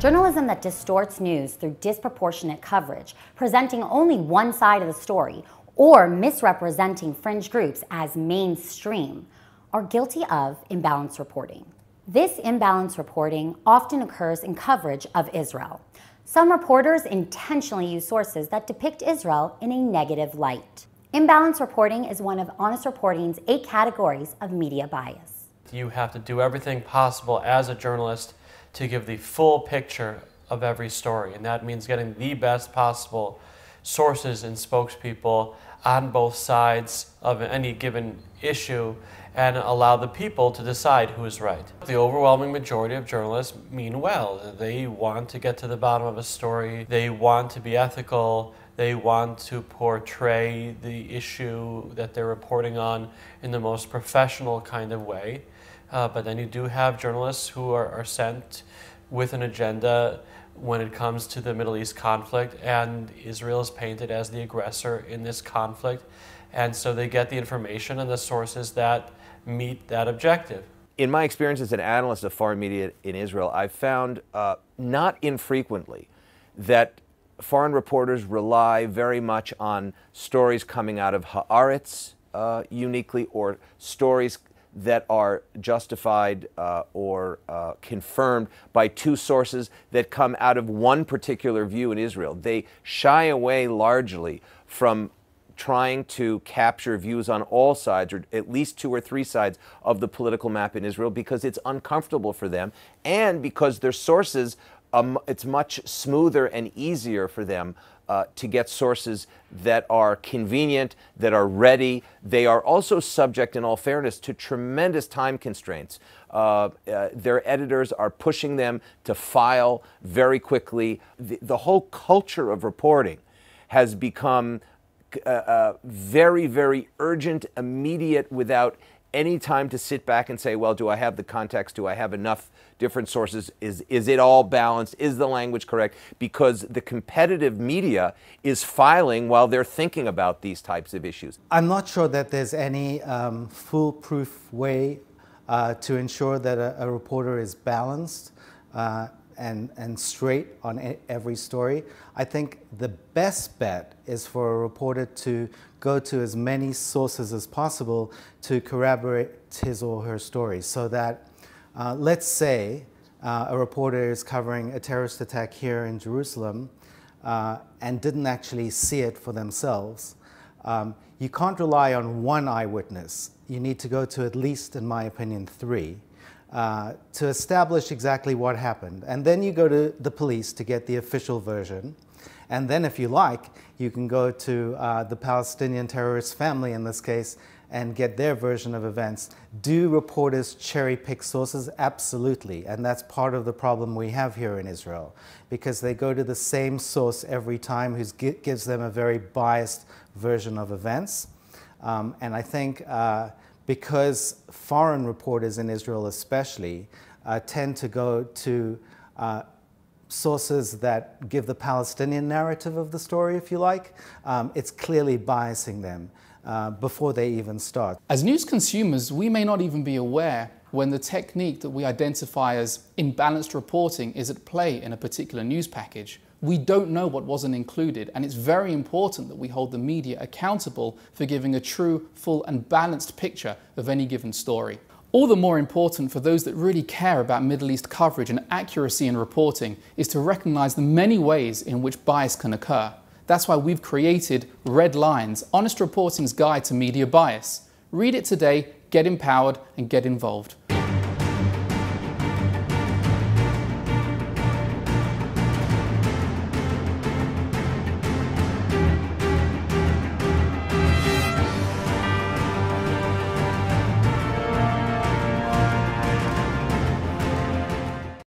Journalism that distorts news through disproportionate coverage, presenting only one side of the story, or misrepresenting fringe groups as mainstream, are guilty of imbalanced reporting. This imbalanced reporting often occurs in coverage of Israel. Some reporters intentionally use sources that depict Israel in a negative light. Imbalanced reporting is one of HonestReporting's 8 categories of media bias. You have to do everything possible as a journalist to give the full picture of every story, and that means getting the best possible sources and spokespeople on both sides of any given issue and allow the people to decide who is right. The overwhelming majority of journalists mean well. They want to get to the bottom of a story, they want to be ethical, they want to portray the issue that they're reporting on in the most professional kind of way. But then you do have journalists who are sent with an agenda when it comes to the Middle East conflict, and Israel is painted as the aggressor in this conflict, and so they get the information and the sources that meet that objective. In my experience as an analyst of foreign media in Israel, I've found not infrequently that foreign reporters rely very much on stories coming out of Haaretz uniquely, or stories that are justified or confirmed by 2 sources that come out of one particular view in Israel. They shy away largely from trying to capture views on all sides, or at least 2 or 3 sides of the political map in Israel, because it's uncomfortable for them, and because their sources, it's much smoother and easier for them to get sources that are convenient, that are ready. They are also subject, in all fairness, to tremendous time constraints. Their editors are pushing them to file very quickly. The whole culture of reporting has become very, very urgent, immediate, without any time to sit back and say, well, do I have the context? Do I have enough different sources? Is it all balanced? Is the language correct? Because the competitive media is filing while they're thinking about these types of issues. I'm not sure that there's any foolproof way to ensure that a reporter is balanced and straight on every story. I think the best bet is for a reporter to go to as many sources as possible to corroborate his or her story, so that let's say a reporter is covering a terrorist attack here in Jerusalem and didn't actually see it for themselves. You can't rely on one eyewitness. You need to go to at least, in my opinion, 3. To establish exactly what happened. And then you go to the police to get the official version. And then, if you like, you can go to the Palestinian terrorist family, in this case, and get their version of events. Do reporters cherry pick sources? Absolutely. And that's part of the problem we have here in Israel, because they go to the same source every time, who gives them a very biased version of events. And I think because foreign reporters in Israel especially tend to go to sources that give the Palestinian narrative of the story, if you like, it's clearly biasing them before they even start. As news consumers, we may not even be aware when the technique that we identify as imbalanced reporting is at play in a particular news package. We don't know what wasn't included, and it's very important that we hold the media accountable for giving a true, full and balanced picture of any given story. All the more important for those that really care about Middle East coverage and accuracy in reporting is to recognize the many ways in which bias can occur. That's why we've created Red Lines, HonestReporting's guide to media bias. Read it today, get empowered and get involved.